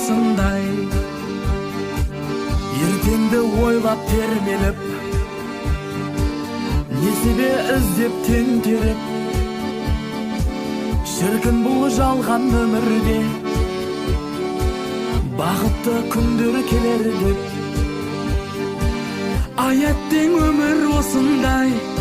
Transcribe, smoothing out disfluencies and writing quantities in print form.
осындай. Ертеңді ойлап термеліп, несібе іздеп тентеліп, шіркін бұл жалған өмірде бақытты күндер келер деп. Ай әттең өмір осындай.